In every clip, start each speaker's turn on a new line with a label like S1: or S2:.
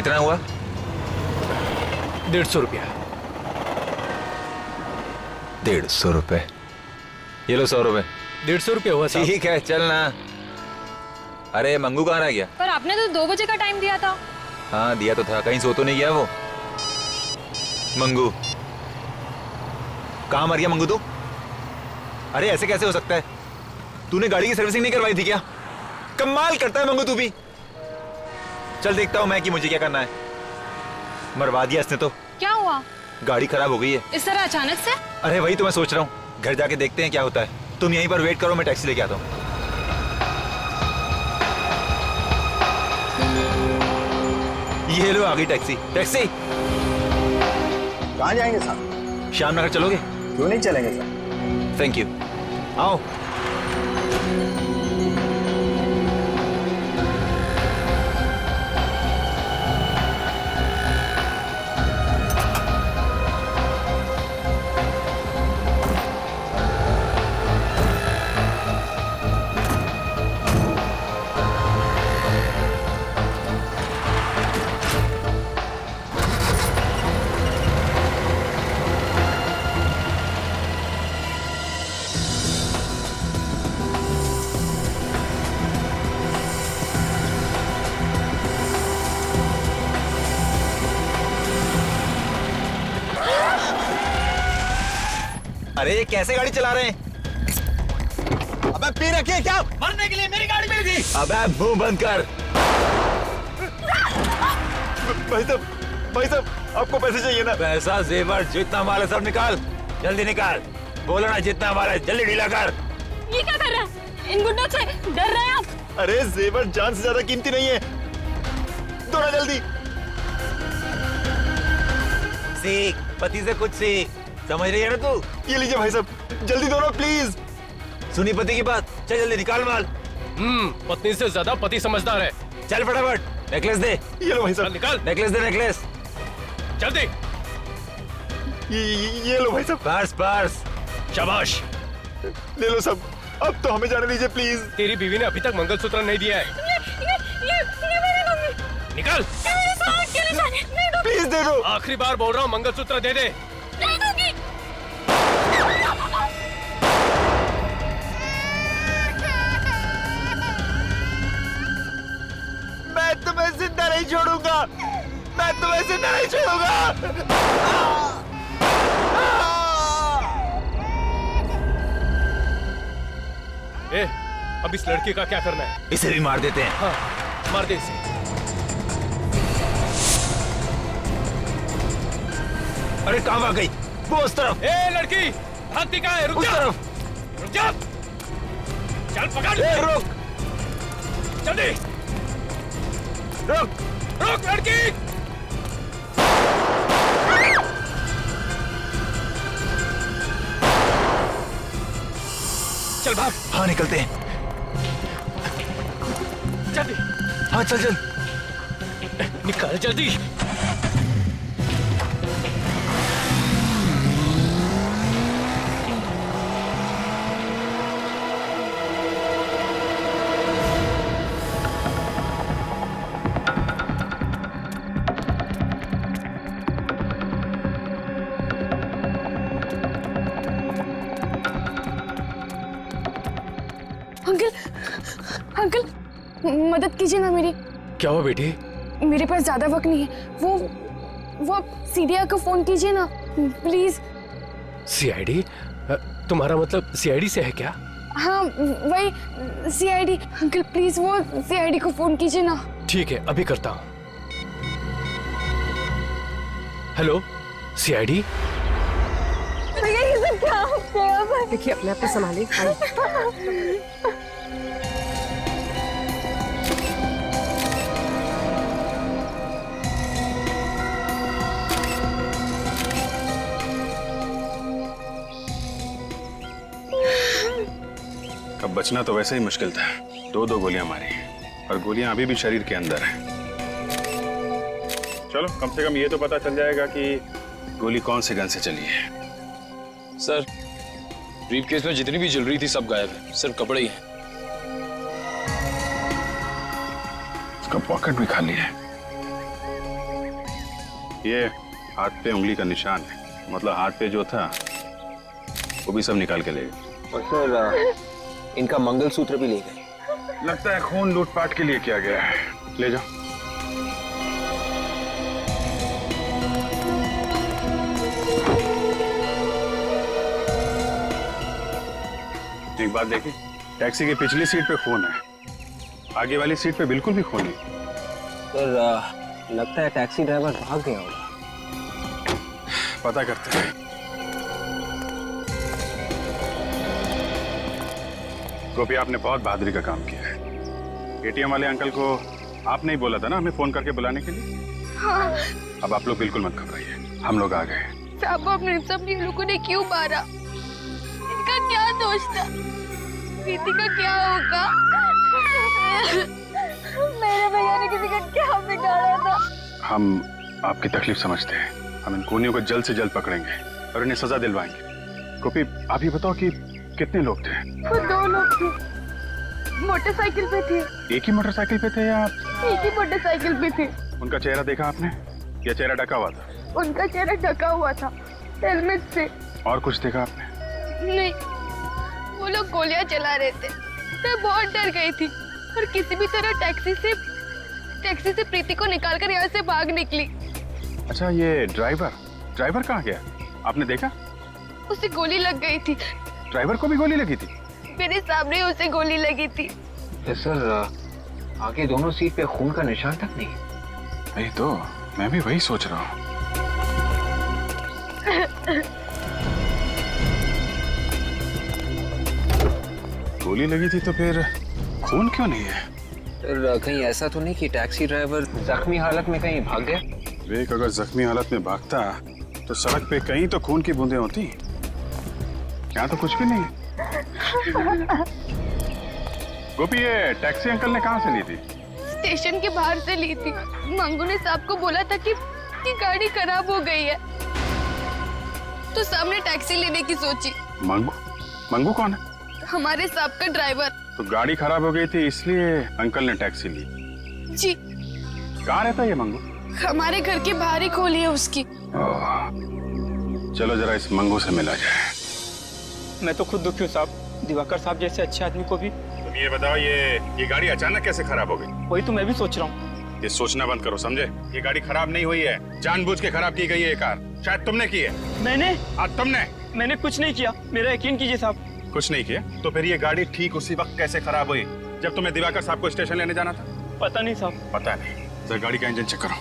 S1: कितना हुआ?
S2: 150 रुपया।
S1: 150 रुपए। ये लो 100 रुपए।
S2: 150 रुपये हुआ साहब।
S1: ठीक है चल ना। अरे मंगू कहाँ रह गया?
S3: पर आपने तो 2 बजे का टाइम दिया था।
S1: हाँ दिया तो था, कहीं सो तो नहीं गया वो? मंगू कहाँ मर गया मंगू तू? अरे ऐसे कैसे हो सकता है? तूने गाड़ी की सर्विसिंग नहीं करवाई थी क्या? कमाल करता है मंगू तू भी। चल देखता हूँ मैं कि मुझे क्या करना है। मरवा दिया इसने तो।
S3: क्या हुआ?
S1: गाड़ी खराब हो गई है।
S3: इस तरह अचानक से?
S1: अरे वही तो मैं सोच रहा हूँ, घर जाके देखते हैं क्या होता है। तुम यहीं पर वेट करो, मैं टैक्सी लेके आता हूँ। ये लो आ गई टैक्सी। टैक्सी
S4: कहाँ जाएंगे साहब?
S1: श्याम नगर चलोगे?
S4: क्यों नहीं चलेंगे सर?
S1: Thank you. आओ। अरे कैसे गाड़ी चला रहे हैं?
S4: अबे पी रखी है क्या?
S2: मरने के लिए मेरी गाड़ी मिली थी।
S1: अबे मुंह बंद कर। भाई साहब आपको पैसे चाहिए ना?
S2: पैसा जेवर जितना माल है सब निकाल, जल्दी निकाल। बोलो ना जितना माल है जल्दी ढीला कर।
S3: ये क्या कर रहा है? इन गुंडों से डर रहे हैं आप?
S4: अरे जेवर जान से ज्यादा कीमती नहीं है, दौड़ा जल्दी।
S1: सीख, पति से कुछ सीख। समझ रही है ना तू?
S4: ये लीजिए भाई साहब, जल्दी दौड़ो प्लीज।
S1: सुनी पति की बात? चल जल्दी निकाल माल।
S2: पत्नी से ज्यादा पति समझदार है।
S1: चल फटाफट। नेकलेस दे।
S4: ये लो भाई
S2: चल
S4: साहब,
S2: निकाल
S1: नेकलेस दे नेकलेस।
S2: जल्दी।
S4: ये लो भाई साहब।
S1: Purse purse.
S2: शाबाश।
S4: ले लो सब, अब तो हमें जाने दीजिए प्लीज।
S2: तेरी बीवी ने अभी तक मंगलसूत्र नहीं दिया है।
S3: ये मेरे दूंगी।
S2: निकाल।
S3: नहीं दूंगी।
S4: प्लीज दे दो।
S2: आखिरी बार बोल रहा हूँ मंगलसूत्र दे दे।
S3: नहीं दूंगी।
S4: मैं तुम्हें जिंदा नहीं छोड़ूंगा, मैं तुम्हें जिंदा नहीं छोड़ूंगा।
S2: ए, अब इस लड़की का क्या करना है?
S1: इसे भी मार देते हैं।
S2: हाँ, मार दे इसे।
S1: अरे कहाँ भाग गई? वो उस तरफ।
S2: ए लड़की, भागती कहाँ है? रुक
S1: उस
S2: जा।
S1: तरफ।
S2: रुक जा। चल पकड़।
S1: ए, रुक
S2: जल्दी।
S1: रुक।
S2: रुक लड़की। चल भाग।
S1: हाँ निकलते हैं।
S2: जल्दी
S1: हाँ चल चल।
S2: निकाल जल्दी।
S3: अंकल, अंकल, मदद कीजिए ना मेरी।
S2: क्या हुआ बेटी?
S3: मेरे पास ज्यादा वक्त नहीं है। वो आप सीडीआई को फोन कीजिए ना प्लीज।
S2: सीआईडी? तुम्हारा मतलब सीआईडी से है क्या?
S3: हाँ वही सीआईडी। अंकल प्लीज वो सीआईडी को फोन कीजिए ना।
S2: ठीक है अभी करता हूँ। Hello CID.
S3: ये सब क्या हो गया?
S5: देखिए अपने आप को संभालिए।
S6: अब बचना तो वैसे ही मुश्किल था। 2-2 गोलियां मारी और गोलियां अभी भी शरीर के अंदर हैं। चलो कम से कम ये तो पता चल जाएगा कि गोली कौन से गन से चली है।
S7: सर ब्रीफ केस में जितनी भी ज्वेलरी थी सब गायब है, सिर्फ कपड़े ही हैं।
S6: उसका पॉकेट भी खाली है। ये हाथ पे उंगली का निशान है, मतलब हाथ पे जो था वो भी सब निकाल के ले गए।
S5: और सर इनका मंगलसूत्र भी ले गए।
S6: लगता है खून लूटपाट के लिए किया गया है। ले जाओ। एक बात देखिए, टैक्सी की पिछली सीट पे खून है, आगे वाली सीट पे बिल्कुल भी खून नहीं।
S5: सर लगता है टैक्सी ड्राइवर भाग गया होगा।
S6: पता करते हैं। गोपी, आपने बहुत बहादुरी का काम किया है। एटीएम वाले अंकल को आपने ही बोला था ना हमें फोन करके बुलाने के लिए।
S3: हाँ
S6: अब आप लोग बिल्कुल मत घबराइए, हम लोग आ गए।
S3: साहब, अपने सब लोगों ने क्यों मारा? इनका क्या दोष था? प्रीति का क्या होगा? मेरे भैया ने किसी का क्या बिगाड़ा था?
S6: हम आपकी तकलीफ समझते हैं, हम इन खूनियों को जल्द से जल्द पकड़ेंगे और इन्हें सजा दिलवाएंगे। गोपी, आप ये बताओ कि कितने लोग थे?
S3: वो 2 लोग थे, मोटरसाइकिल पे थे।
S6: एक ही मोटरसाइकिल पे थे या
S3: एक ही मोटरसाइकिल पे थे।
S6: उनका चेहरा देखा आपने या चेहरा ढका हुआ था?
S3: उनका चेहरा ढका हुआ था हेलमेट से।
S6: और कुछ देखा आपने?
S3: नहीं, वो लोग गोलियां चला रहे थे। मैं बहुत डर गई थी और किसी भी तरह टैक्सी से प्रीति को निकालकर यहाँ से भाग निकली।
S6: अच्छा, ये ड्राइवर कहाँ गया? आपने देखा?
S3: उसे गोली लग गई थी।
S6: ड्राइवर को भी गोली लगी थी?
S3: मेरे सामने उसे गोली लगी थी।
S5: सर आगे दोनों सीट पे खून का निशान तक नहीं।
S6: वही तो, मैं भी वही सोच रहा हूँ। गोली लगी थी तो फिर खून क्यों नहीं है?
S5: सर कहीं ऐसा तो नहीं कि टैक्सी ड्राइवर जख्मी हालत में कहीं भाग गया?
S6: विवेक, अगर जख्मी हालत में भागता तो सड़क पे कहीं तो खून की बूंदें होती। यहाँ तो कुछ भी नहीं। गोपी, ये टैक्सी अंकल ने कहाँ से ली थी?
S3: स्टेशन के बाहर से ली थी। मंगू ने साहब को बोला था कि गाड़ी खराब हो गई है, तो सामने टैक्सी लेने की सोची।
S6: मंगू कौन है?
S3: हमारे साहब का ड्राइवर।
S6: तो गाड़ी खराब हो गई थी इसलिए अंकल ने टैक्सी ली।
S3: जी।
S6: कहाँ रहता है ये मंगू?
S3: हमारे घर के बाहर ही खोली है उसकी।
S6: चलो जरा इस मंगू से मिला जाए।
S8: मैं तो खुद दुखी हूँ साहब, दिवाकर साहब जैसे अच्छे आदमी को भी।
S6: तुम ये बताओ, ये गाड़ी अचानक कैसे खराब हो गई?
S8: वही तो मैं भी सोच रहा हूँ।
S6: ये सोचना बंद करो, समझे? ये गाड़ी खराब नहीं हुई है, जानबूझ के खराब की गई है ये कार। शायद तुमने की है।
S8: मैंने कुछ नहीं किया, मेरा यकीन कीजिए साहब।
S6: कुछ नहीं किया तो फिर ये गाड़ी ठीक उसी वक्त कैसे खराब हुई जब तुम्हें दिवाकर साहब को स्टेशन लेने जाना था?
S8: पता नहीं साहब।
S6: पता नहीं। जरा गाड़ी का इंजन चेक करो।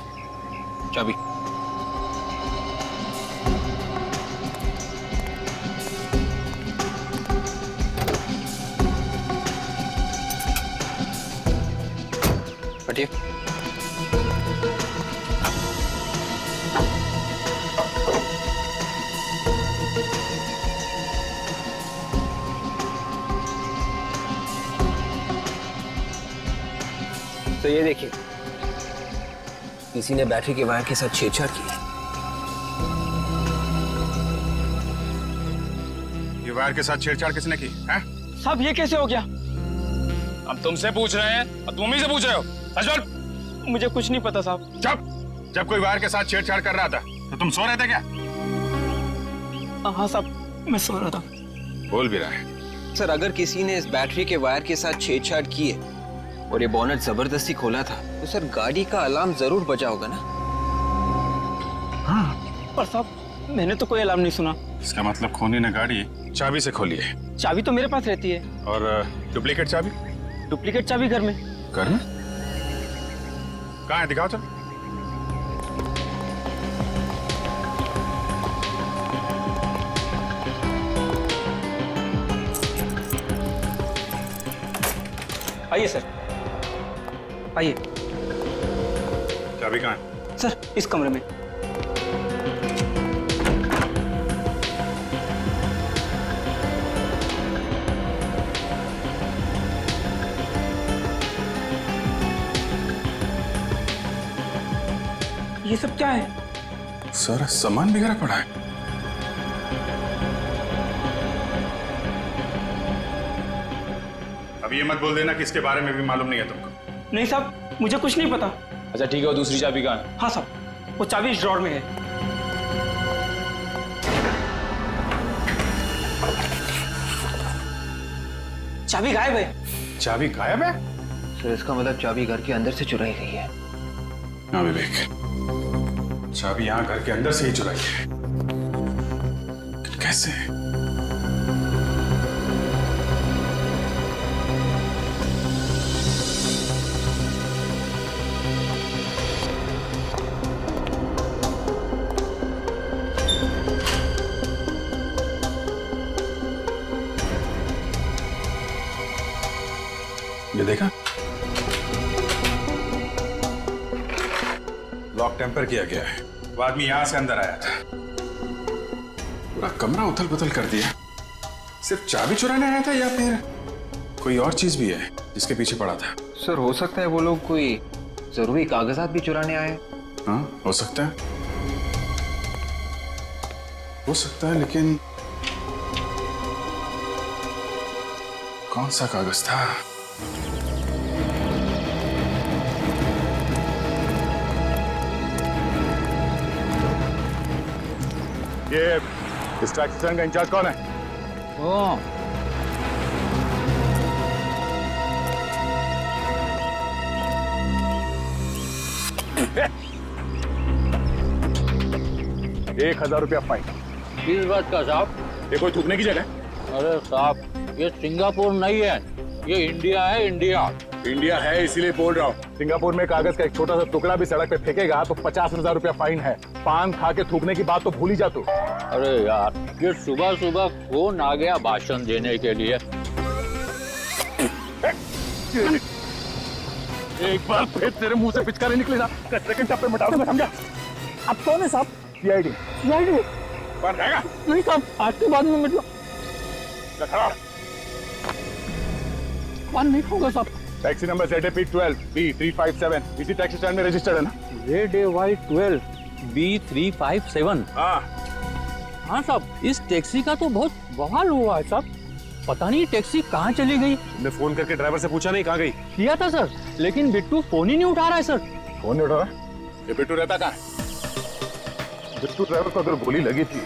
S5: चाबी। हटिए। तो ये देखिए, किसी ने बैटरी के वायर के साथ छेड़छाड़ की है।
S6: ये वायर के साथ छेड़छाड़ किसने की है?
S8: साहब ये कैसे हो गया?
S7: हम तुमसे पूछ रहे हैं और तुम ही से पूछ रहे हो। सच बोल।
S8: मुझे कुछ नहीं पता साहब।
S6: चुप। जब कोई वायर के साथ छेड़छाड़ कर रहा था तो तुम सो रहे थे क्या?
S8: हाँ साहब, मैं सो रहा था।
S6: बोल भी रहा है।
S5: सर अगर किसी ने इस बैटरी के वायर के साथ छेड़छाड़ की है और ये बोनट जबरदस्ती खोला था तो सर गाड़ी का अलार्म जरूर बजा होगा ना?
S8: हाँ। पर साहब मैंने तो कोई अलार्म नहीं सुना।
S6: इसका मतलब खूनी ने गाड़ी चाबी से खोली है।
S8: चाबी तो मेरे पास रहती है।
S6: और डुप्लीकेट चाबी?
S8: डुप्लीकेट चाबी घर में।
S6: घर में? कहाँ है, दिखाओ चलो।
S8: आइए सर, आइए।
S6: चाबी कहाँ है?
S8: सर इस कमरे में। ये सब क्या है?
S6: सारा सामान बिगड़ा पड़ा है। अब ये मत बोल देना कि इसके बारे में भी मालूम नहीं है तुमको।
S8: नहीं साहब, मुझे कुछ नहीं पता।
S7: अच्छा ठीक है, वो दूसरी चाबी कहाँ है?
S8: हाँ साहब। वो चाबी इस ड्रॉर में है। चाबी गायब है।
S6: चाबी गायब है?
S5: सर इसका मतलब चाबी घर के अंदर से चुराई गई है।
S6: हाँ विवेक, चाबी यहाँ घर के अंदर से ही चुराई है। कैसे? ये देखा, लॉक टेम्पर किया गया है। वो आदमी यहां से अंदर आया था, पूरा कमरा उथल पुथल कर दिया। सिर्फ चाबी चुराने आया था या फिर कोई और चीज भी है जिसके पीछे पड़ा था?
S5: सर हो सकता है वो लोग कोई जरूरी कागजात भी चुराने आए।
S6: हाँ हो सकता है, हो सकता है, लेकिन कौन सा कागज था? ये इस टैक्सी स्टैंड का इंचार्ज कौन है? ₹1000 फाइन।
S2: किस बात का साहब?
S6: ये कोई थूकने की जगह?
S2: अरे साहब, ये सिंगापुर नहीं है, ये इंडिया है, इंडिया।
S6: इंडिया है इसीलिए बोल रहा हूँ। सिंगापुर में कागज का एक छोटा सा टुकड़ा भी सड़क पे फेंकेगा तो ₹50,000 फाइन है। पान खा के थूकने की बात तो भूल ही जा तू।
S2: अरे यार, ये सुबह सुबह कौन आ गया भाषण देने के लिए?
S6: एक बार फिर तेरे मुंह से पिचकारी निकले ना, कचरे के टप्पे मिटा दूंगा, समझा?
S8: आप कौन है साहब?
S6: सीआईडी।
S8: सीआईडी?
S6: कौन रहेगा?
S8: नहीं साहब, आज के बाद में मतलब वन नहीं होगा साहब।
S6: टैक्सी नंबर ZAP12 B357 इसी टैक्सी स्टैंड में रजिस्टर्ड है ना?
S2: ZAY12 B357।
S8: हाँ साहब, इस टैक्सी का तो बहुत बवाल हुआ है साहब। पता नहीं टैक्सी कहाँ चली गई।
S6: तुमने फोन करके ड्राइवर से पूछा नहीं कहाँ गई?
S8: किया था सर, लेकिन बिट्टू फोन ही नहीं उठा रहा है सर।
S6: फोन नहीं उठा रहा? ये बिट्टू रहता कहाँ है? बिट्टू ड्राइवर को अगर गोली लगी थी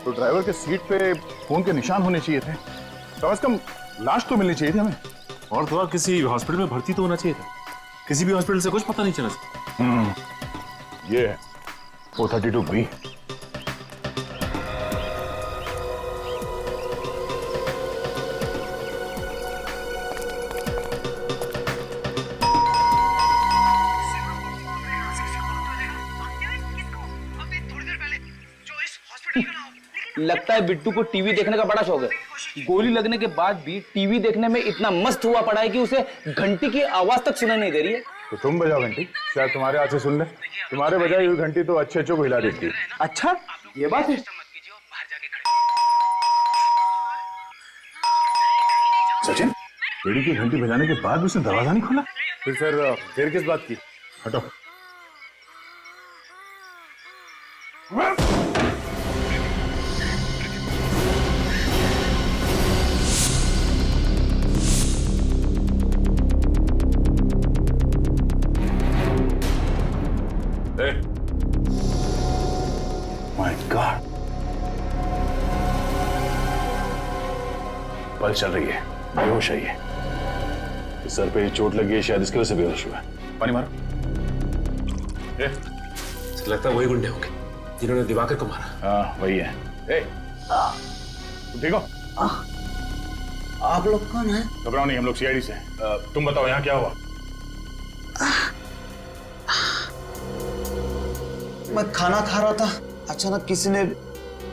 S6: तो ड्राइवर के सीट पे खून के निशान होने चाहिए थे। कम से कम लाश तो मिलनी चाहिए थी हमें।
S9: और थोड़ा किसी हॉस्पिटल में भर्ती तो होना चाहिए था। किसी भी हॉस्पिटल से कुछ पता नहीं चला।
S6: ये है 432B।
S10: लगता है बिट्टू को टीवी देखने का बड़ा शौक है। गोली लगने के बाद भी टीवी देखने में इतना मस्त हुआ पड़ा है कि उसे घंटी की आवाज तक सुनाई नहीं दे रही है।
S6: तो तुम बजाओ घंटी, शायद तुम्हारे हाथ से सुन ले। तुम्हारे बजाई हुई घंटी तो अच्छे को हिला देती है।
S10: अच्छा, ये बात है।
S6: सचिन, बेड़ी की घंटी बजाने के बाद भी उसने दरवाजा नहीं खोला? फिर किस बात की? हटो। My God, पल चल रही है, बेहोश है ये। सर पे चोट लगी है, शायद इसकी वजह से बेहोश हुआ है। पानी मारो।
S9: लगता है वही गुंडे होंगे जिन्होंने दिवाकर को मारा।
S6: हाँ वही है। तुम ठीक हो?
S10: आप लोग कौन है?
S6: घबराओ नहीं, हम लोग सीआईडी से। तुम बताओ यहाँ क्या हुआ?
S10: मैं खाना खा रहा था, अचानक किसी ने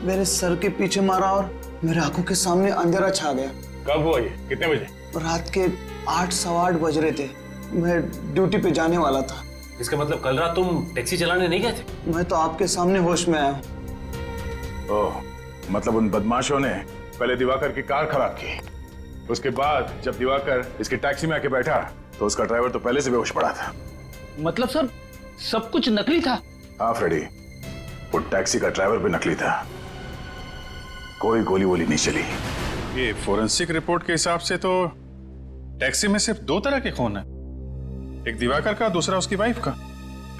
S10: मेरे सर के पीछे मारा और मेरे आंखों के सामने अंधेरा छा गया।
S6: कब हुआ ये? कितने बजे?
S10: रात के 8 सवा 8 बज रहे थे। मैं ड्यूटी पे जाने वाला था।
S9: इसका मतलब कल रात तुम टैक्सी चलाने नहीं गए थे?
S10: मैं तो आपके सामने होश में आया हूँ।
S6: ओह, मतलब उन बदमाशों ने पहले दिवाकर की कार खराब की, उसके बाद जब दिवाकर इसकी टैक्सी में आके बैठा तो उसका ड्राइवर तो पहले से बेहोश पड़ा था।
S10: मतलब सर, सब कुछ नकली था?
S6: हाँ फ्रेडी, वो टैक्सी का ड्राइवर भी नकली था। कोई गोली वोली नहीं चली। ये फोरेंसिक रिपोर्ट के हिसाब से तो टैक्सी में सिर्फ 2 तरह के खून है, एक दिवाकर का, दूसरा उसकी वाइफ का।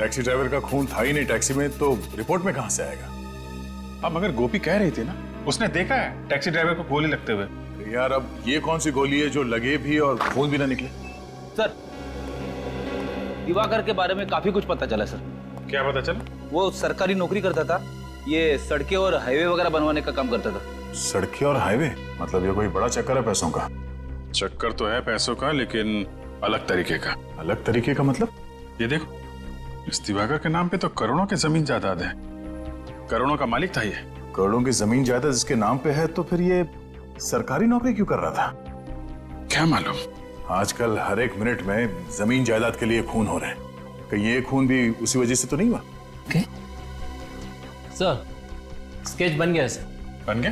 S6: टैक्सी ड्राइवर का खून था ही नहीं टैक्सी में, तो रिपोर्ट में कहां से आएगा? अब मगर गोपी कह रही थी ना, उसने देखा है टैक्सी ड्राइवर को गोली लगते हुए। यार अब ये कौन सी गोली है जो लगे भी और खून भी ना निकले?
S10: सर, दिवाकर के बारे में काफी कुछ पता चला सर।
S6: क्या पता चला?
S10: वो सरकारी नौकरी करता था, ये सड़कें और हाईवे वगैरह बनवाने का काम करता था।
S6: सड़कें और हाईवे? मतलब ये कोई बड़ा चक्कर है पैसों का? चक्कर तो है पैसों का, लेकिन अलग तरीके का। अलग तरीके का मतलब? ये देखो, इस दिवाकर के नाम पे तो करोड़ों की जमीन जायदाद है, करोड़ों का मालिक था ये। करोड़ों की जमीन जायदाद जिसके नाम पे है, तो फिर ये सरकारी नौकरी क्यों कर रहा था? क्या मालूम। आजकल हर एक मिनट में जमीन जायदाद के लिए खून हो रहे हैं, कहीं ये खून भी उसी वजह से तो नहीं हुआ?
S8: सर, स्केच बन गया सर।
S6: बन गया?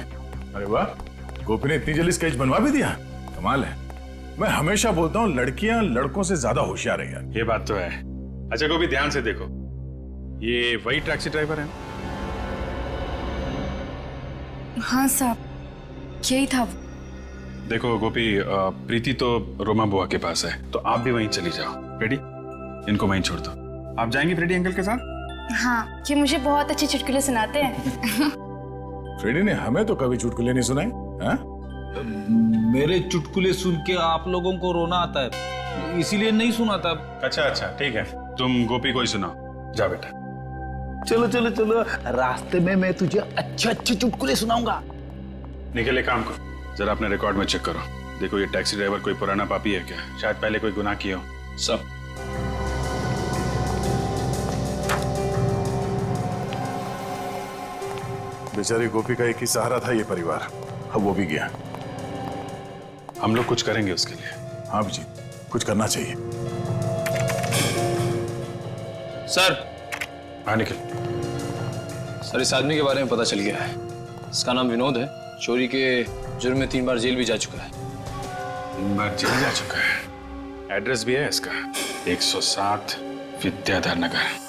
S6: अरे वाह, गोपी ने इतनी जल्दी स्केच बनवा भी दिया, कमाल है। मैं हमेशा बोलता हूँ लड़कियां लड़कों से ज्यादा होशियार है यार। ये बात तो है। अच्छा गोपी, ध्यान से देखो, ये वही टैक्सी ड्राइवर है?
S3: हाँ साहब, यही था।
S6: देखो गोपी, प्रीति तो रोमा बुआ के पास है, तो आप भी वहीं चली जाओ। रेडी? इनको वहीं छोड़ दो। आप जाएंगी फ्रेडी अंकल के साथ?
S3: हाँ, ये मुझे बहुत अच्छे चुटकुले सुनाते हैं।
S6: फ्रेडी ने हमें तो कभी चुटकुले नहीं सुनाए। हाँ?
S10: मेरे चुटकुले सुन के आप लोगों को रोना आता है, इसीलिए नहीं सुनाता।
S6: अच्छा अच्छा, ठीक है, तुम गोपी को ही सुनाओ। जा बेटा।
S10: चलो चलो चलो, रास्ते में मैं तुझे अच्छे अच्छे चुटकुले सुनाऊंगा।
S6: निकले काम को, जरा अपने रिकॉर्ड में चेक करो। देखो ये टैक्सी ड्राइवर कोई पुराना पापी है क्या? शायद पहले कोई गुनाह किया हो।
S7: सब
S6: बेचारी गोपी का एक ही सहारा था ये परिवार, अब वो भी गया। हम लोग कुछ करेंगे उसके लिए। हाँ जी, कुछ करना चाहिए।
S7: सर।
S6: हाँ निकल।
S7: सर, इस आदमी के बारे में पता चल गया है। इसका नाम विनोद है, चोरी के जुर्म में 3 बार जेल भी जा चुका है।
S6: 3 बार जेल जा चुका है। एड्रेस भी है इसका, 107 विद्याधर नगर।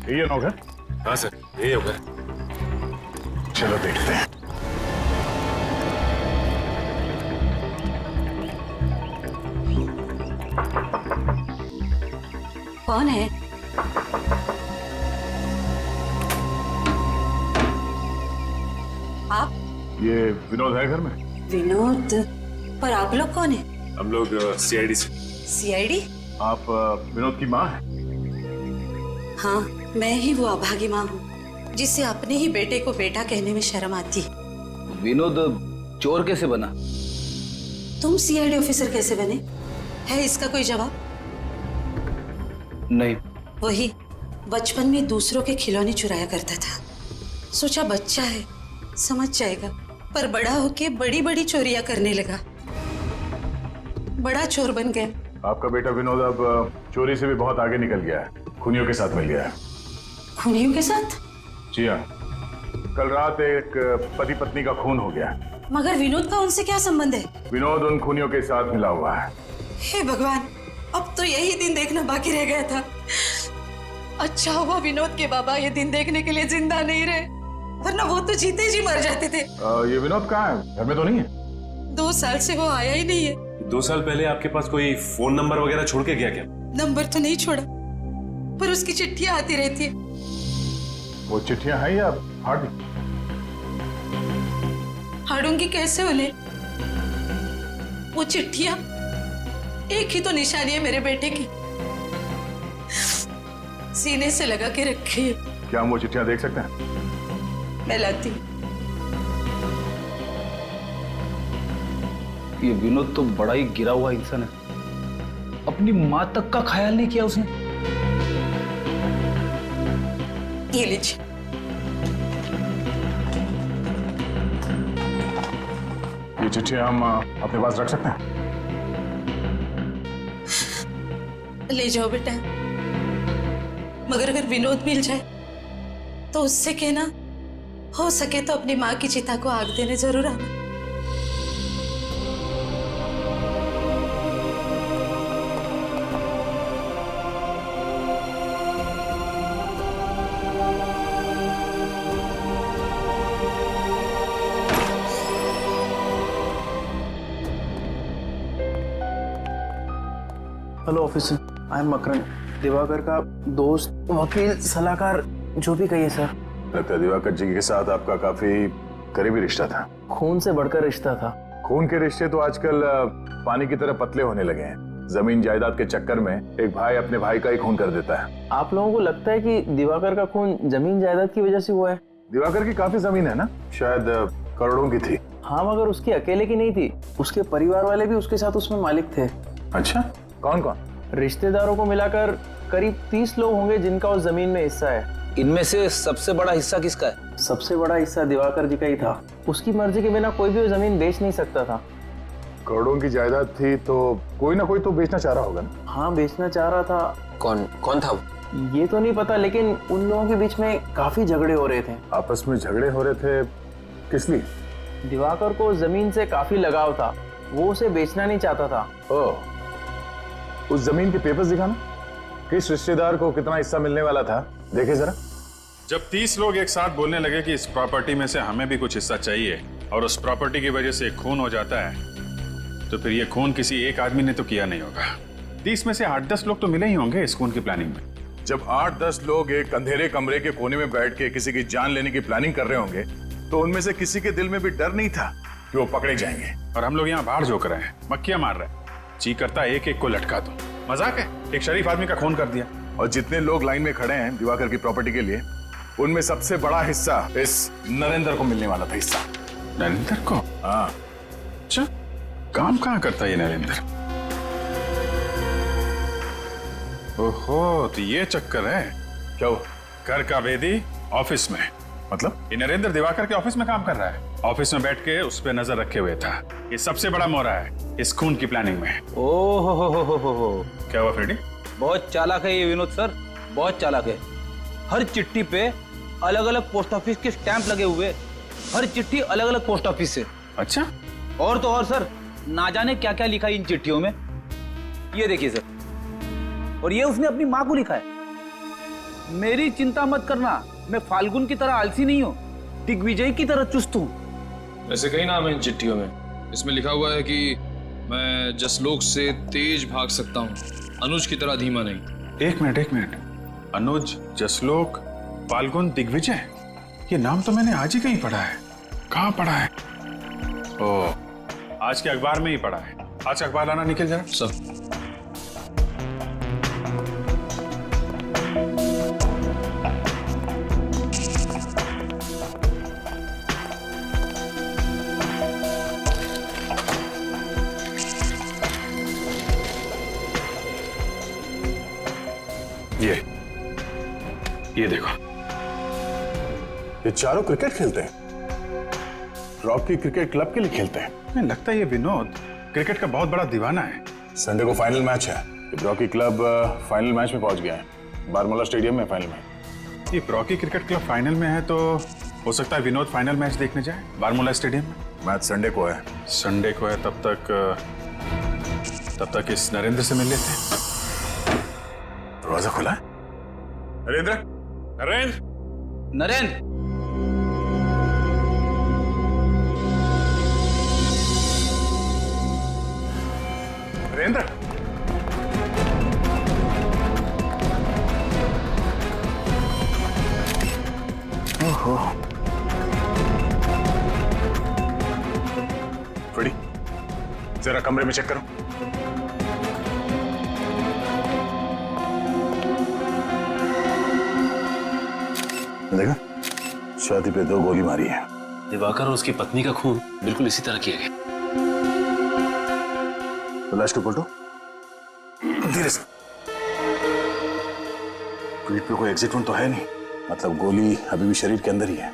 S6: ये नौकर?
S9: हाँ सर, यही होगा।
S6: चलो देखते हैं।
S11: कौन है? आप?
S6: ये विनोद है घर में?
S11: विनोद? पर आप लोग कौन है?
S9: हम लोग सीआईडी से।
S11: सीआईडी?
S6: आप विनोद की माँ हैं?
S11: हाँ, मैं ही वो अभागी माँ हूँ जिसे अपने ही बेटे को बेटा कहने में शर्म आती है।
S10: विनोद चोर कैसे बना?
S11: तुम सीआईडी ऑफिसर कैसे बने? है इसका कोई जवाब?
S10: नहीं।
S11: वही बचपन में दूसरों के खिलौने चुराया करता था, सोचा बच्चा है समझ जाएगा, पर बड़ा होके बड़ी बड़ी चोरियां करने लगा, बड़ा चोर बन गया।
S6: आपका बेटा विनोद अब चोरी से भी बहुत आगे निकल गया है, खूनियों के साथ मिल गया है।
S11: खूनियों के साथ?
S6: जी हाँ, कल रात एक पति पत्नी का खून हो गया।
S11: मगर विनोद का उनसे क्या संबंध है?
S6: विनोद उन खूनियों के साथ मिला हुआ है।
S11: हे भगवान, अब तो यही दिन देखना बाकी रह गया था। अच्छा हुआ विनोद के बाबा ये दिन देखने के लिए जिंदा नहीं रहे, वरना वो तो जीते जी मर जाते थे।
S6: ये विनोद कहाँ है? घर में तो नहीं है?
S11: 2 साल से वो आया ही नहीं है।
S9: 2 साल पहले आपके पास कोई फोन नंबर वगैरह छोड़ के गया क्या?
S11: नंबर तो नहीं छोड़ा, पर उसकी चिट्ठियां आती रहती है।
S6: वो चिट्ठियां हैं या फाड़ दी?
S11: फाड़ूंगी कैसे उन्हें? वो चिट्ठियां एक ही तो निशानी है मेरे बेटे की, सीने से लगा के रखी है।
S6: क्या हम वो चिट्ठियां देख सकते हैं?
S11: मैं लाती हूँ।
S10: ये विनोद तो बड़ा ही गिरा हुआ इंसान है, अपनी माँ तक का ख्याल नहीं किया उसने।
S11: ये लीजिए।
S6: ये चिट्ठियां हम अपने पास रख सकते हैं?
S11: ले जाओ बेटा, मगर अगर विनोद मिल जाए तो उससे कहना हो सके तो अपनी माँ की चिता को आग देने जरूर आना।
S10: Hello officer, I am Makaran, Diwakar का दोस्त, वकील, सलाहकार, जो भी कहिए सर।
S6: लगता है दिवाकर जी के साथ आपका काफी करीबी रिश्ता था।
S10: खून से बढ़कर रिश्ता था।
S6: खून के रिश्ते तो आजकल पानी की तरह पतले होने लगे हैं। जमीन जायदाद के चक्कर में एक भाई अपने भाई का ही खून कर देता है।
S10: आप लोगों को लगता है कि दिवाकर का खून जमीन जायदाद की वजह से हुआ है?
S6: दिवाकर की काफी जमीन है ना, शायद करोड़ों की थी।
S10: हाँ, मगर उसकी अकेले की नहीं थी, उसके परिवार वाले भी उसके साथ उसमें मालिक थे।
S6: अच्छा, कौन कौन?
S10: रिश्तेदारों को मिलाकर करीब 30 लोग होंगे जिनका उस जमीन में हिस्सा है।
S5: इनमें से सबसे बड़ा हिस्सा किसका है?
S10: सबसे बड़ा हिस्सा दिवाकर जी का ही था। उसकी मर्जी के बिना कोई भी वो जमीन बेच नहीं सकता था।
S6: करोड़ों की जायदाद थी तो कोई ना कोई तो बेचना चाह रहा होगा ना?
S10: हाँ, बेचना चाह रहा था।
S5: कौन था वो?
S10: ये तो नहीं पता, लेकिन उन लोगों के बीच में काफी झगड़े हो रहे थे।
S6: आपस में झगड़े हो रहे थे, किस लिए?
S10: दिवाकर को जमीन से काफी लगाव था, वो उसे बेचना नहीं चाहता था।
S6: ओह, उस जमीन के पेपर्स दिखाना। किस रिश्तेदार को कितना हिस्सा मिलने वाला था, देखे जरा। जब 30 लोग एक साथ बोलने लगे कि इस प्रॉपर्टी में से हमें भी कुछ हिस्सा चाहिए और उस प्रॉपर्टी की वजह से खून हो जाता है, तो फिर ये खून किसी एक आदमी ने तो किया नहीं होगा। 30 में से 8-10 लोग तो मिले ही होंगे इस खून की प्लानिंग में। जब 8-10 लोग एक अंधेरे कमरे के कोने में बैठ के किसी की जान लेने की प्लानिंग कर रहे होंगे, तो उनमें से किसी के दिल में भी डर नहीं था कि वो पकड़े जाएंगे। और हम लोग यहाँ बाहर जोक रहे हैं, मक्खियां मार रहे हैं। जी करता एक एक को लटका दो। मजाक है, एक शरीफ आदमी का खून कर दिया। और जितने लोग लाइन में खड़े हैं दिवाकर की प्रॉपर्टी के लिए, उनमें सबसे बड़ा हिस्सा इस नरेंद्र को मिलने वाला था। हिस्सा नरेंद्र को? हाँ। अच्छा, काम कहाँ करता है ये नरेंद्र? ओहो, तो ये चक्कर है। क्या हुआ? घर का वेदी ऑफिस में, मतलब ये नरेंद्र दिवाकर के ऑफिस में काम कर रहा है। ऑफिस में बैठ के उस पर नजर रखे हुए था। ये सबसे बड़ा मोहरा है इस खून की प्लानिंग में।
S10: ओहो हो।
S6: क्या हुआ फ्रेडी?
S10: बहुत चालाक है ये विनोद सर, बहुत चालाक है। हर चिट्ठी पे अलग अलग पोस्ट ऑफिस के स्टैंप लगे हुए, हर चिट्ठी अलग अलग पोस्ट ऑफिस से।
S6: अच्छा,
S10: और तो और सर, ना जाने क्या क्या लिखा है इन चिट्ठियों में। ये देखिए सर, और ये उसने अपनी माँ को लिखा है। मेरी चिंता मत करना, मैं फाल्गुन की तरह आलसी नहीं हूँ, दिग्विजय की तरह चुस्त हूँ।
S7: वैसे कई नाम है इन चिट्ठियों में। इसमें लिखा हुआ है कि मैं जसलोक से तेज भाग सकता हूँ, अनुज की तरह धीमा नहीं।
S6: एक मिनट। अनुज, जसलोक, फाल्गुन, दिग्विजय, ये नाम तो मैंने आज ही कहीं पढ़ा है। कहाँ पढ़ा है? ओह, आज के अखबार में ही पढ़ा है। आज का अखबार लाना निकल जरा।
S7: सब
S6: ये देखो, ये चारों क्रिकेट खेलते हैं। रॉकी क्रिकेट क्लब के लिए खेलते हैं। मुझे लगता है ये विनोद क्रिकेट का बहुत बड़ा दीवाना है। संडे को फाइनल मैच है। रॉकी क्लब फाइनल मैच में पहुंच गया है, बारमूला स्टेडियम में फाइनल मैच। ये रॉकी क्रिकेट क्लब फाइनल में है तो हो सकता है विनोद फाइनल मैच देखने जाए बारमूला स्टेडियम में। मैच संडे को है। तब तक इस नरेंद्र से मिल लेते हैं। दरवाजा खुला है। नरेंद्र। ओहो, फ्रेडी, जरा कमरे में चेक करो। देखा, छाती पे 2 गोली मारी है।
S9: दिवाकर और उसकी पत्नी का खून बिल्कुल इसी तरह किया गया।
S6: तो लाश को पलटो धीरे से। पीठ पे कोई एग्जिट तो है नहीं, मतलब गोली अभी भी शरीर के अंदर ही है।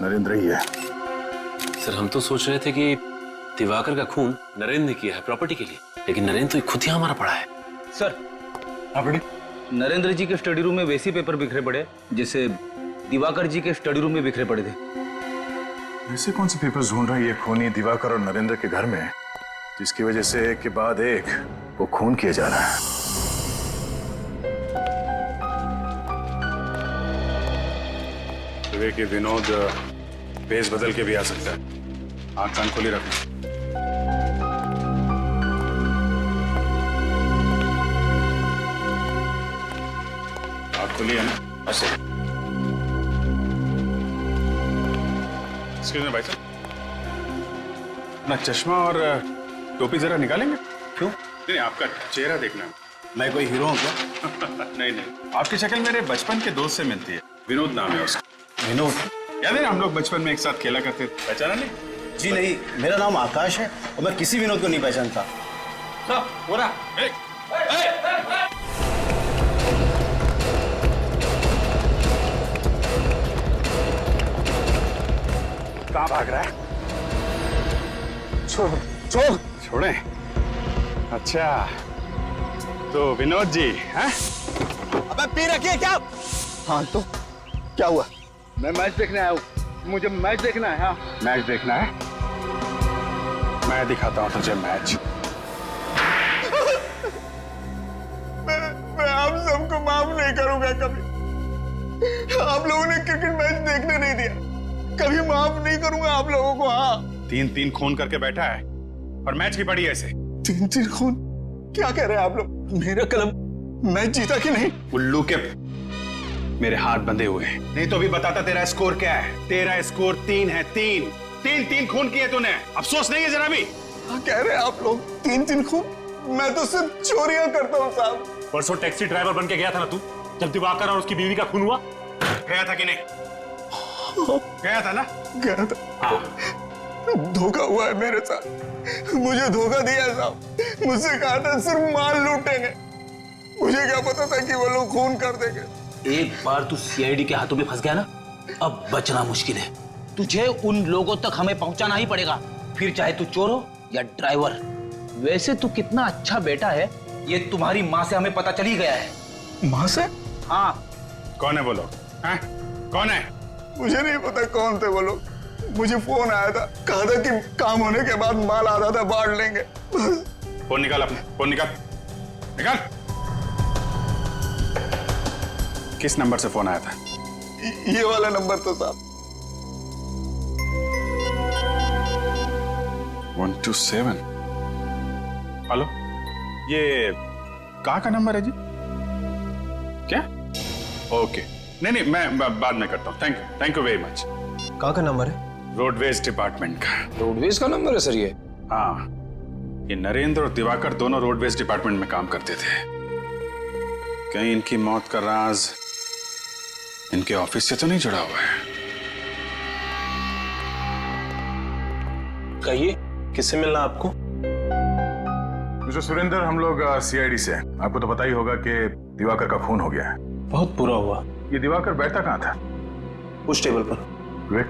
S6: नरेंद्र ही है।
S9: सर, हम तो सोच रहे थे कि दिवाकर का खून नरेंद्र ने किया है प्रॉपर्टी के लिए, लेकिन नरेंद्र तो खुद ही हमारा पड़ा है।
S10: सर, नरेंद्र जी के स्टडी रूम में वैसे पेपर बिखरे पड़े जैसे दिवाकर जी के स्टडी रूम में बिखरे पड़े थे।
S6: ऐसे कौन से पेपर्स ढूंढ रहा है ये खूनी दिवाकर और नरेंद्र के घर में, जिसकी वजह से एक के बाद एक वो खून किया जा रहा है? है कि विनोद भेस बदल के भी आ सकता है। आंख कान खोली रखना। आंख खुली है ना?
S9: अच्छा
S6: एक्सक्यूज मी भाई साहब, ना चश्मा और टोपी जरा निकालेंगे?
S9: क्यों?
S6: नहीं, आपका चेहरा देखना है।
S9: मैं कोई हीरो हूँ क्या?
S6: नहीं नहीं, आपकी शक्ल मेरे बचपन के दोस्त से मिलती है। विनोद नाम है उसका।
S9: विनोद?
S6: याद है ना, हम लोग बचपन में एक साथ खेला करते थे। पहचाना नहीं?
S9: जी नहीं, मेरा नाम आकाश है और मैं किसी विनोद को नहीं पहचानता।
S6: कहाँ भाग रहा है? छोड़े। अच्छा, तो विनोद जी हैं?
S4: अबे पी रखिए क्या? हाँ तो क्या हुआ? मैं मैच देखने आया हूँ, मुझे मैच देखना है। हाँ
S6: मैच देखना है? मैं दिखाता हूँ तुझे मैच।
S4: मैं आप सबको माफ नहीं करूंगा कभी। आप लोगों ने क्रिकेट मैच देखने नहीं दिया, कभी माफ नहीं करूंगा आप लोगों को। हाँ
S6: 3-3 खून करके बैठा है और मैच की पड़ी ऐसे।
S4: 3-3 खून? क्या कह रहे हैं आप लोग? मेरा कलम मैच जीता कि नहीं?
S6: उल्लू के मेरे हाथ बंधे हुए हैं, नहीं तो भी बताता तेरा स्कोर क्या है। तेरा स्कोर 3 है। 3 खून किए तूने, अफसोस नहीं है जरा भी?
S4: क्या कह रहे हैं आप लोग? 3-3 खून? मैं तो सिर्फ चोरियां करता हूँ साहब।
S9: परसों टैक्सी ड्राइवर बन के गया था ना तू, जब दिवाकर और उसकी बीवी का खून हुआ?
S6: गया था कि नहीं? गया था ना?
S4: गया था। धोखा हुआ है मेरे साथ, मुझे धोखा दिया साहब। मुझसे कहा था सिर्फ माल लूटेंगे, मुझे क्या पता था कि वो लोग खून कर देंगे।
S10: एक बार तू सीआईडी के हाथों में फंस गया ना, अब बचना मुश्किल है। तुझे उन लोगों तक हमें पहुंचाना ही पड़ेगा, फिर चाहे तू चोर हो या ड्राइवर। वैसे तू कितना अच्छा बेटा है, ये तुम्हारी माँ से हमें पता चल ही गया है।
S4: माँ से?
S10: हाँ।
S6: कौन है वो लोग? कौन है?
S4: मुझे नहीं पता कौन थे वो लोग। मुझे फोन आया था, कहा था कि काम होने के बाद माल आधा था बांट लेंगे।
S6: फोन निकाल अपने, फोन निकाल। किस नंबर से फोन आया था?
S4: ये वाला नंबर तो साहब।
S6: 127। हेलो, ये कहाँ का नंबर है जी? क्या? ओके, नहीं मैं बाद में करता हूँ। Thank you very much.
S9: कहाँ का नंबर है?
S6: रोडवेज डिपार्टमेंट का।
S7: रोडवेज का नंबर है सर ये?
S6: हाँ, ये नरेंद्र और दिवाकर दोनों रोडवेज डिपार्टमेंट में काम करते थे। कहीं इनकी मौत का राज इनके ऑफिस से तो नहीं जुड़ा हुआ है?
S9: कहिए, किससे मिलना आपको?
S6: मिस्टर सुरेंद्र, हम लोग सीआईडी से हैं। आपको तो पता ही होगा कि दिवाकर का खून हो गया है।
S9: बहुत बुरा हुआ।
S6: ये दिवाकर बैठता कहाँ था?
S9: उस टेबल पर।
S6: विवेक,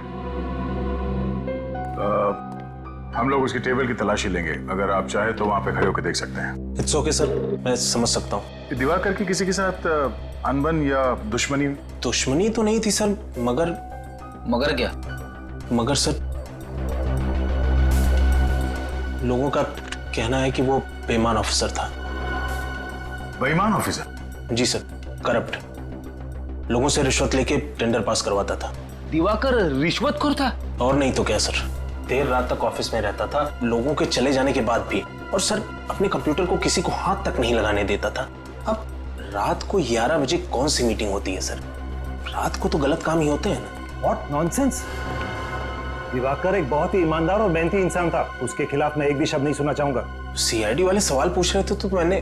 S6: हम लोग उसकी टेबल की तलाशी लेंगे। अगर आप चाहे तो वहां पे खड़े होकर देख सकते हैं।
S9: इट्स ओके सर, मैं समझ सकता हूँ।
S6: दिवाकर की किसी के साथ अनबन या दुश्मनी?
S9: दुश्मनी तो नहीं थी सर,
S10: मगर क्या?
S9: मगर सर, लोगों का कहना है कि वो बेईमान ऑफिसर था।
S6: बेईमान ऑफिसर?
S9: जी सर, करप्ट। लोगों से रिश्वत लेके टेंडर पास करवाता था।
S10: दिवाकर रिश्वतखोर था?
S9: और नहीं तो क्या सर, देर रात तक ऑफिस में रहता था, लोगों के चले जाने के बाद भी। और सर, अपने कंप्यूटर को किसी को हाथ तक नहीं लगाने देता था। अब रात को 11 बजे कौन सी मीटिंग होती है सर? रात को तो गलत काम ही होते हैं ना।
S12: What nonsense! दिवाकर एक बहुत ही ईमानदार और मेहनती इंसान था, उसके खिलाफ मैं एक भी शब्द नहीं सुनना चाहूंगा।
S9: सीआईडी वाले सवाल पूछ रहे थे तो मैंने।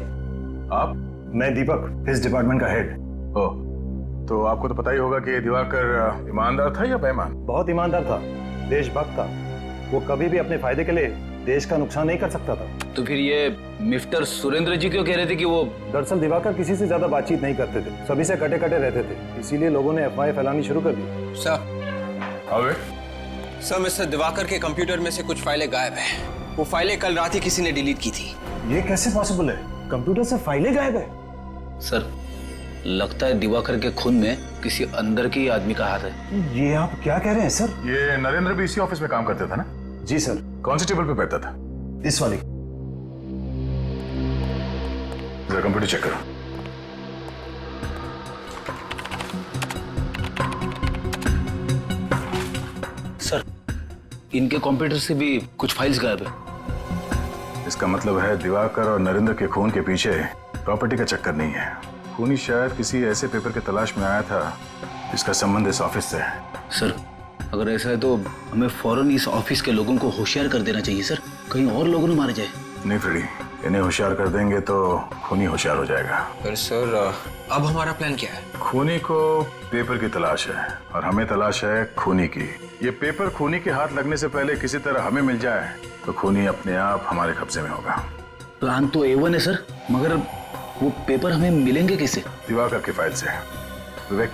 S6: आप?
S12: मैं दीपक, इस डिपार्टमेंट का हेड।
S6: ओह, तो आपको तो पता ही होगा कि दिवाकर ईमानदार था या बेईमान?
S12: बहुत ईमानदार था, देशभक्त था। वो कभी भी अपने फायदे के लिए देश का नुकसान नहीं कर सकता था।
S10: तो फिर ये मिस्टर सुरेंद्र जी क्यों कह रहे थे कि वो?
S12: दरअसल दिवाकर किसी से ज्यादा बातचीत नहीं करते थे, सभी से कटे कटे रहते थे, इसीलिए लोगों ने अफवाहें फैलानी शुरू कर दी।
S5: सर, मिस्टर दिवाकर के कंप्यूटर में से कुछ फाइलें गायब हैं। वो फाइलें कल रात ही किसी ने डिलीट की थी।
S12: ये कैसे पॉसिबल है? कंप्यूटर से फाइलें गायब है?
S10: सर, लगता है दिवाकर के खून में किसी अंदर के आदमी का हाथ है।
S12: ये आप क्या कह रहे हैं सर?
S6: ये नरेंद्र भी इसी ऑफिस में काम करता था ना?
S12: जी सर।
S6: कौन सी टेबल पे बैठता था?
S12: इस वाली।
S6: जरा कंप्यूटर चेक करो।
S10: इनके कंप्यूटर से भी कुछ फाइल्स गायब है।
S6: इसका मतलब है दिवाकर और नरेंद्र के खून के पीछे प्रॉपर्टी का चक्कर नहीं है। खूनी शायद किसी ऐसे पेपर के तलाश में आया था जिसका संबंध इस ऑफिस से है।
S10: सर अगर ऐसा है तो हमें फौरन इस ऑफिस के लोगों को होशियार कर देना चाहिए सर, कहीं और लोगों ने मारे जाए।
S6: नहीं फ्रेडी, इन्हें होशियार कर देंगे तो खूनी होशियार हो जाएगा।
S5: पर सर अब हमारा प्लान क्या है?
S6: खूनी को पेपर की तलाश है और हमें तलाश है खूनी की। ये पेपर खूनी के हाथ लगने से पहले किसी तरह हमें मिल जाए तो खूनी अपने आप हमारे कब्जे में होगा।
S10: प्लान तो A1 है सर, मगर वो पेपर हमें मिलेंगे कैसे?
S6: दिवाकर की फाइल से। विवेक,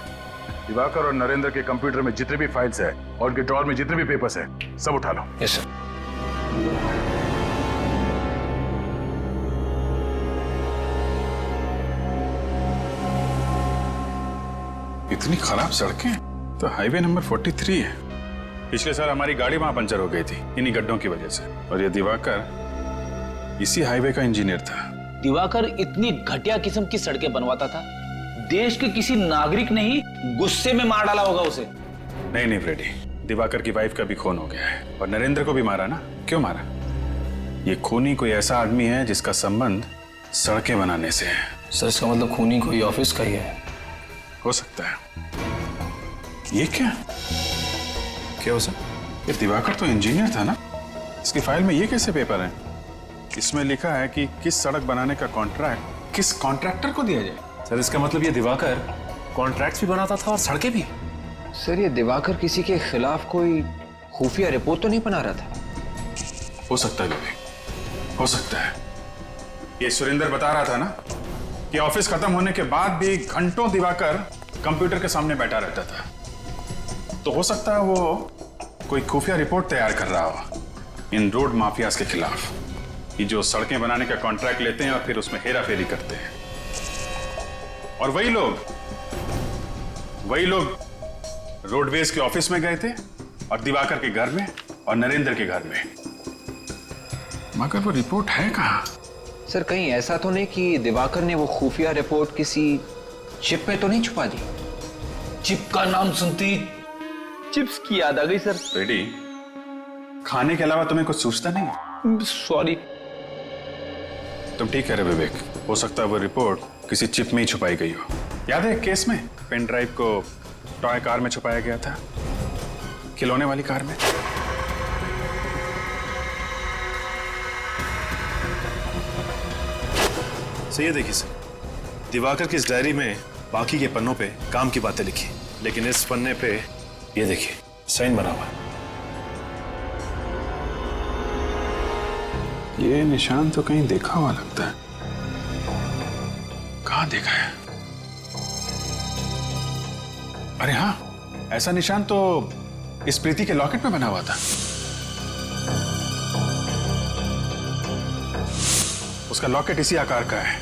S6: दिवाकर और नरेंद्र के कंप्यूटर में जितने भी फाइल्स है और उनके ड्रॉर में जितने भी पेपर्स है सब उठा लो।
S5: Yes sir.
S6: इतनी खराब सड़कें तो हाईवे नंबर 43 है। पिछले साल हमारी गाड़ी वहां पंचर हो गई थी इन्हीं गड्ढों की वजह से, और ये दिवाकर इसी हाईवे का इंजीनियर था।
S10: दिवाकर इतनी घटिया किस्म की सड़कें बनवाता था, देश के किसी नागरिक ने ही गुस्से में मार डाला होगा उसे।
S6: नहीं फ्रेडी, दिवाकर की वाइफ का भी खून हो गया है और नरेंद्र को भी मारा ना। क्यों मारा? ये खूनी कोई ऐसा आदमी है जिसका संबंध सड़कें बनाने से है।
S7: सर इसका मतलब खूनी कोई ऑफिस का ही है।
S6: हो सकता है। ये क्या हो सर? ये दिवाकर तो इंजीनियर था ना, इसकी फाइल में ये कैसे पेपर है? इसमें लिखा है कि किस सड़क बनाने का कॉन्ट्रैक्ट किस कॉन्ट्रैक्टर को दिया जाए।
S7: सर इसका मतलब ये दिवाकर कॉन्ट्रैक्ट्स भी बनाता था और सड़कें भी।
S5: सर ये दिवाकर किसी के खिलाफ कोई खुफिया रिपोर्ट तो नहीं बना रहा था?
S6: हो सकता है विवेक, हो सकता है। ये सुरेंद्र बता रहा था ना कि ऑफिस खत्म होने के बाद भी घंटों दिवाकर कंप्यूटर के सामने बैठा रहता था, तो हो सकता है वो कोई खुफिया रिपोर्ट तैयार कर रहा हो इन रोड माफियाज के खिलाफ, कि जो सड़कें बनाने का कॉन्ट्रैक्ट लेते हैं और फिर उसमें हेरा फेरी करते हैं। और वही लोग रोडवेज के ऑफिस में गए थे और दिवाकर के घर में और नरेंद्र के घर में। मगर वो रिपोर्ट है कहां?
S5: सर कहीं ऐसा तो नहीं कि दिवाकर ने वो खुफिया रिपोर्ट किसी चिप में तो नहीं छुपा दी?
S10: चिप का नाम सुनते ही चिप्स की याद आ गई सर।
S6: रेडी, खाने के अलावा तुम्हें कुछ सूझता नहीं?
S10: सॉरी।
S6: तुम ठीक कह रहे विवेक, हो सकता है वो रिपोर्ट किसी चिप में ही छुपाई गई हो। याद है केस में पेन ड्राइव को टॉय कार में छुपाया गया था, खिलौने वाली कार में।
S12: सो ये देखिए सर, दिवाकर की इस डायरी में बाकी के पन्नों पे काम की बातें लिखी, लेकिन इस पन्ने पे ये देखिए साइन बना हुआ है।
S6: ये निशान तो कहीं देखा हुआ लगता है। कहाँ देखा है? अरे हाँ, ऐसा निशान तो इस प्रीति के लॉकेट में बना हुआ था। उसका लॉकेट इसी आकार का है,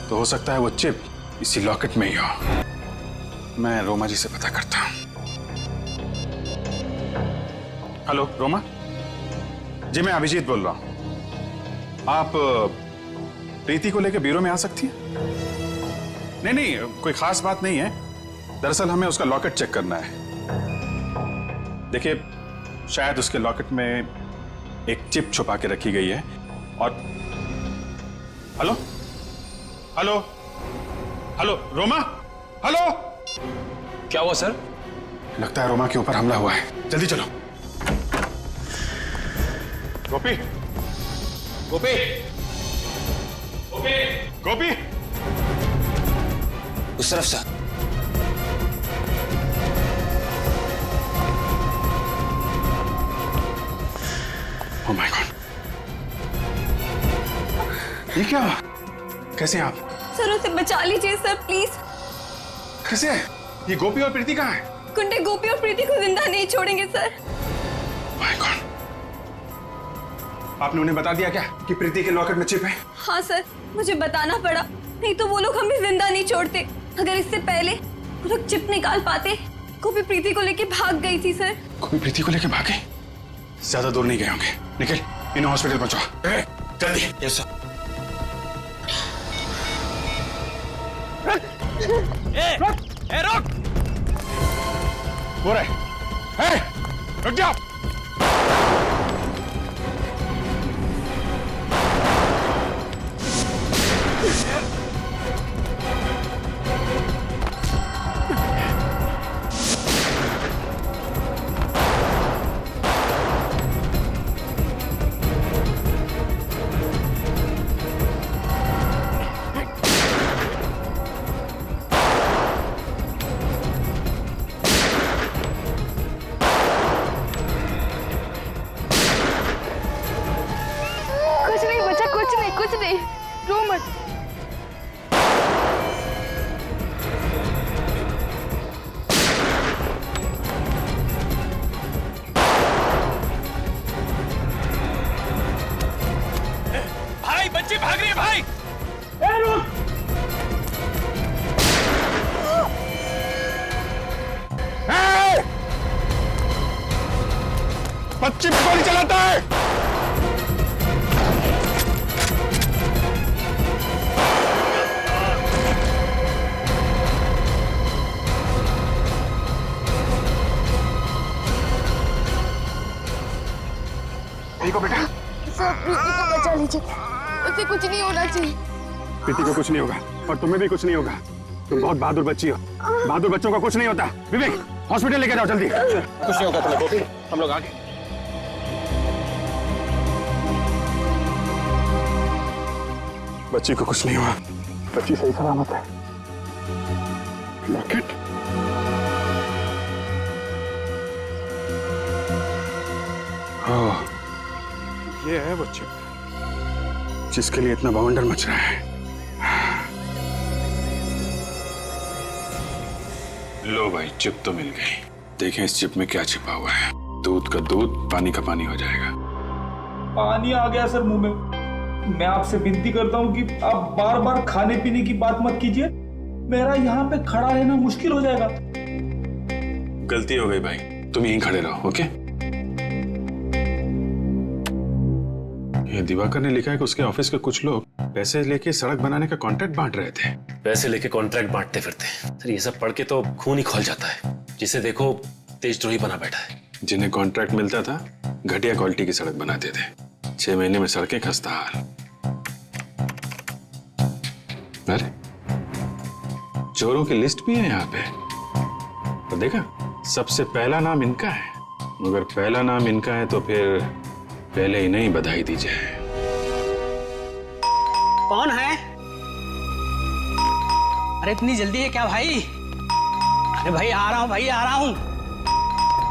S6: तो हो सकता है वो चिप इसी लॉकेट में ही हो। मैं रोमा जी से पता करता हूं। हेलो रोमा जी, मैं अभिजीत बोल रहा हूं। आप प्रीति को लेकर ब्यूरो में आ सकती हैं? नहीं, कोई खास बात नहीं है। दरअसल हमें उसका लॉकेट चेक करना है। देखिए, शायद उसके लॉकेट में एक चिप छुपा के रखी गई है। और hello hello hello Roma, hello.
S7: क्या हुआ सर?
S6: लगता है रोमा के ऊपर हमला हुआ है। जल्दी चलो। गोपी गोपी गोपी गोपी,
S5: उस तरफ से।
S6: ओह माय गॉड, ये क्या हुआ? कैसे आप?
S3: सर उसे बचा लीजिए सर प्लीज।
S6: कैसे? ये गोपी और प्रीति कहाँ है?
S3: गुंडे गोपी और प्रीति को जिंदा नहीं छोड़ेंगे सर।
S6: माय गॉड, आपने उन्हें बता दिया क्या कि प्रीति के लॉकेट में चिप है?
S3: हाँ सर, मुझे बताना पड़ा, नहीं तो वो लोग हमें जिंदा नहीं छोड़ते। अगर इससे पहले वो लोग चिप निकाल पाते, गोपी प्रीति को लेके भाग गई थी सर।
S6: गोपी प्रीति को लेके भागे? ज्यादा दूर नहीं गए होंगे। निखिल, इन्हें हॉस्पिटल पहुंचाओ जल्दी।
S5: Yes sir.
S2: रुक!
S6: हो रहा है। रुक जाओ।
S4: बच्ची पे गोली चलाता है।
S3: सर प्रीति को बचा लीजिए, उसे कुछ नहीं होना चाहिए।
S4: प्रीति को कुछ नहीं होगा और तुम्हें भी कुछ नहीं होगा। तुम बहुत बहादुर बच्ची हो। बहादुर बच्चों को कुछ नहीं होता। विवेक हॉस्पिटल लेके जाओ जल्दी।
S9: कुछ नहीं होगा तुम्हें गोपी, हम लोग आगे।
S4: बच्ची को कुछ नहीं हुआ, बच्ची सही सलामत है। लॉकेट ये है बच्ची जिसके लिए इतना बवंडर मच रहा है।
S6: लो भाई, चिप तो मिल गई। देखें इस चिप में क्या छिपा हुआ है। दूध का दूध, पानी का पानी हो जाएगा।
S10: पानी आ गया सर मुंह में। मैं आपसे विनती करता हूँ कि आप बार बार खाने पीने की बात मत कीजिए। मेरा यहाँ पे खड़ा रहना मुश्किल हो जाएगा।
S6: गलती हो गई भाई, तुम यहीं खड़े रहो। ओके? ये दिवाकर ने लिखा है कि उसके ऑफिस के कुछ लोग पैसे लेके सड़क बनाने का कॉन्ट्रैक्ट बांट रहे थे।
S12: पैसे लेके कॉन्ट्रैक्ट बांटते फिरते। सर ये सब पढ़ के तो खून ही खोल जाता है। जिसे देखो तेजद्रोही बना बैठा है।
S6: जिन्हें कॉन्ट्रैक्ट मिलता था घटिया क्वालिटी की सड़क बनाते थे। 6 महीने में सड़कें खस्ता हाल। अरे चोरों की लिस्ट भी है यहाँ पे। तो देखा, सबसे पहला नाम इनका है। मगर पहला नाम इनका है तो फिर पहले ही नहीं बधाई दीजिए।
S8: कौन है? अरे इतनी जल्दी है क्या भाई? अरे भाई आ रहा हूँ, भाई आ रहा हूँ।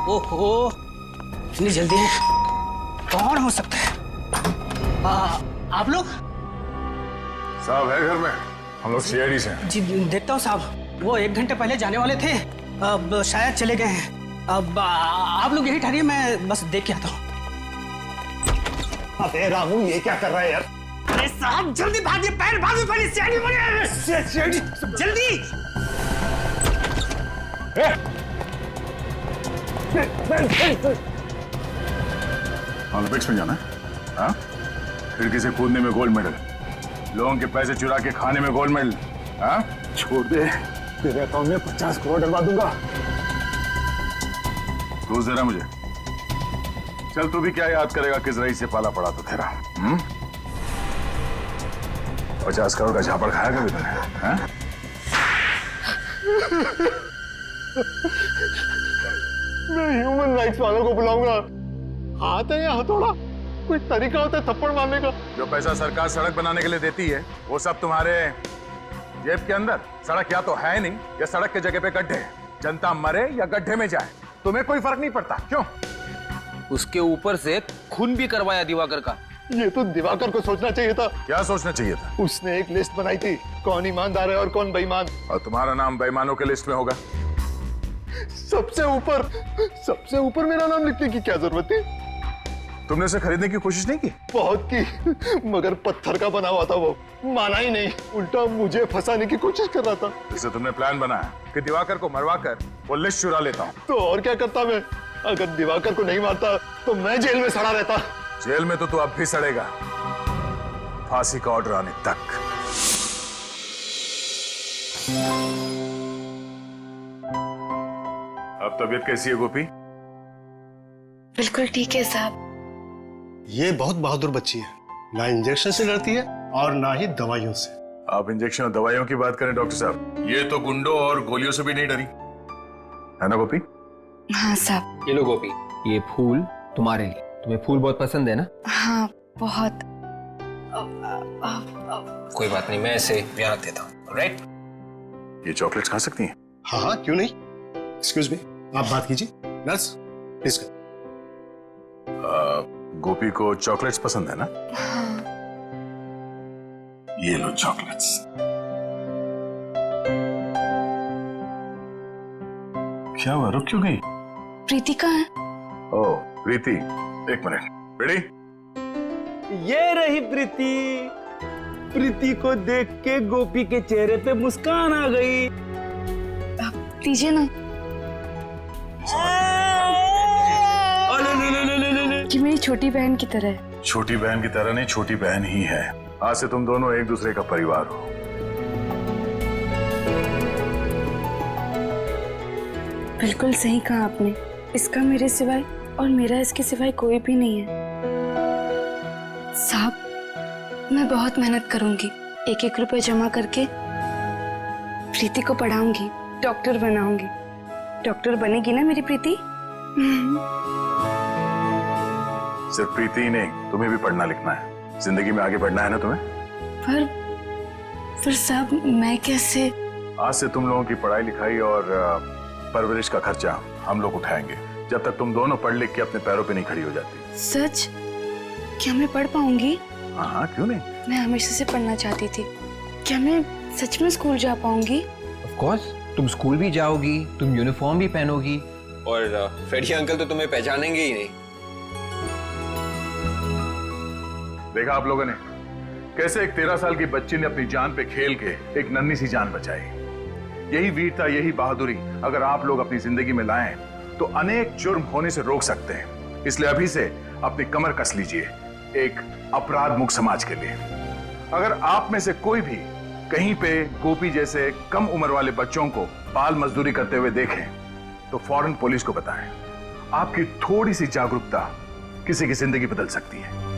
S8: ओहो इतनी जल्दी है, कौन हो सकता है? आप लोग?
S6: साहब है घर में, हम लोग सीआईडी से हैं।
S8: जी देखता हूँ साहब, वो 1 घंटे पहले जाने वाले थे, अब शायद चले गए हैं। अब आप लोग यही ठहरिए, मैं बस देख के आता हूँ।
S4: अबे रामू ये क्या कर रहा है यार?
S8: अरे साहब जल्दी भागिए, पैर भागिए, पहले सीआईडी बने जल्दी।
S6: ओलंपिक्स में जाना है? हाँ? खिड़की से कूदने में गोल्ड मेडल, लोगों के पैसे चुरा के खाने में गोल्ड मेडल। हाँ?
S4: छोड़ दे, तेरे अकाउंट में 50 करोड़ डलवा दूंगा।
S6: रोज दे रहा मुझे। चल तू भी क्या याद करेगा किस रईस से पाला पड़ा तो तेरा। 50 करोड़ का झापड़ खाया कभी तूने? हाँ?
S4: मैं ह्यूमन राइट्स वालों को बुलाऊंगा। हाथ है या हथौड़ा? कोई तरीका होता है थप्पड़ मारने का?
S6: जो पैसा सरकार सड़क बनाने के लिए देती है वो सब तुम्हारे जेब के अंदर। सड़क या तो है नहीं या सड़क के जगह पे गड्ढे। जनता मरे या गड्ढे में जाए, तुम्हें कोई फर्क नहीं पड़ता। क्यों?
S10: उसके ऊपर से खून भी करवाया दिवाकर का।
S4: ये तो दिवाकर को सोचना चाहिए था।
S6: क्या सोचना चाहिए था?
S4: उसने एक लिस्ट बनाई थी, कौन ईमानदार है और कौन बेईमान।
S6: और तुम्हारा नाम बेईमानों के लिस्ट में होगा।
S4: सबसे ऊपर मेरा नाम लिखने की क्या जरूरत थी?
S6: तुमने उसे खरीदने की कोशिश नहीं की?
S4: बहुत की, मगर पत्थर का बना हुआ था वो, माना ही नहीं, उल्टा मुझे फंसाने की कोशिश कर रहा था।
S6: जिससे तुमने प्लान बनाया कि दिवाकर को मरवा कर वो लिस्ट चुरा लेता हूँ।
S4: तो और क्या करता मैं? अगर दिवाकर को नहीं मारता तो मैं जेल में सड़ा रहता।
S6: जेल में तो तू अब भी सड़ेगा, फांसी का ऑर्डर आने तक। अब तबीयत कैसी है गोपी?
S3: बिल्कुल ठीक है साहब।
S12: ये बहुत बहादुर बच्ची है, ना इंजेक्शन से डरती है और ना ही दवाइयों से।
S6: आप इंजेक्शन और दवाइयों की बात करें डॉक्टर साहब, ये तो गुंडों और गोलियों से भी नहीं डरी, है ना गोपी?
S3: हाँ साहब।
S5: ये लो गोपी, ये फूल तुम्हारे लिए। तुम्हें फूल बहुत पसंद है ना?
S3: हाँ बहुत।
S5: कोई बात नहीं, मैं इसे यहाँ देता हूँ। राइट?
S6: ये चॉकलेट्स खा सकती हैं?
S12: हाँ हाँ क्यों नहीं। एक्सक्यूज मी, आप बात कीजिए। Nurse please.
S6: गोपी को चॉकलेट्स पसंद है ना?
S3: हाँ।
S6: ये लो चॉकलेट्स। क्या हुआ, रुक क्यों गई?
S3: प्रीति कहाँ है?
S6: ओह प्रीति, एक मिनट। रेडी?
S10: ये रही प्रीति। प्रीति को देख के गोपी के चेहरे पे मुस्कान आ गई।
S3: दीजिए ना।
S10: अरे
S3: ये मेरी छोटी बहन की तरह है।
S12: छोटी बहन की तरह नहीं, छोटी बहन ही है। आज से तुम दोनों एक दूसरे का परिवार हो।
S3: बिल्कुल सही कहा आपने। इसका मेरे सिवाय और मेरा इसके सिवाय कोई भी नहीं है। साहब, मैं बहुत मेहनत करूंगी, एक एक रुपए जमा करके प्रीति को पढ़ाऊंगी, डॉक्टर बनाऊंगी। डॉक्टर बनेगी ना मेरी प्रीति?
S12: सिर्फ प्रीति ही नहीं, तुम्हें भी पढ़ना लिखना है, जिंदगी में आगे बढ़ना है ना तुम्हें।
S3: पर साहब, मैं कैसे?
S12: आज से तुम लोगों की पढ़ाई लिखाई और परवरिश का खर्चा हम लोग उठाएंगे, जब तक तुम दोनों पढ़ लिख के अपने पैरों पे नहीं खड़ी हो जाती।
S3: सच? क्या मैं पढ़ पाऊंगी?
S12: हाँ, क्यों नहीं।
S3: मैं हमेशा से पढ़ना चाहती थी। क्या मैं सच में स्कूल जा पाऊंगी?
S5: ऑफ कोर्स, तुम स्कूल भी जाओगी, तुम यूनिफॉर्म भी पहनोगी, और फ्रेडी अंकल तो तुम्हें पहचानेंगे ही नहीं।
S12: देखा आप लोगों ने कैसे एक 13 साल की बच्ची ने अपनी जान पे खेल के एक नन्ही सी जान बचाई। यही वीरता, यही बहादुरी अगर आप लोग अपनी जिंदगी में लाएं तो अनेक जुर्म होने से रोक सकते हैं। इसलिए अभी से अपनी कमर कस लीजिए एक अपराध मुक्त समाज के लिए। अगर आप में से कोई भी कहीं पे गोपी जैसे कम उम्र वाले बच्चों को बाल मजदूरी करते हुए देखें तो फौरन पुलिस को बताएं। आपकी थोड़ी सी जागरूकता किसी की जिंदगी बदल सकती है।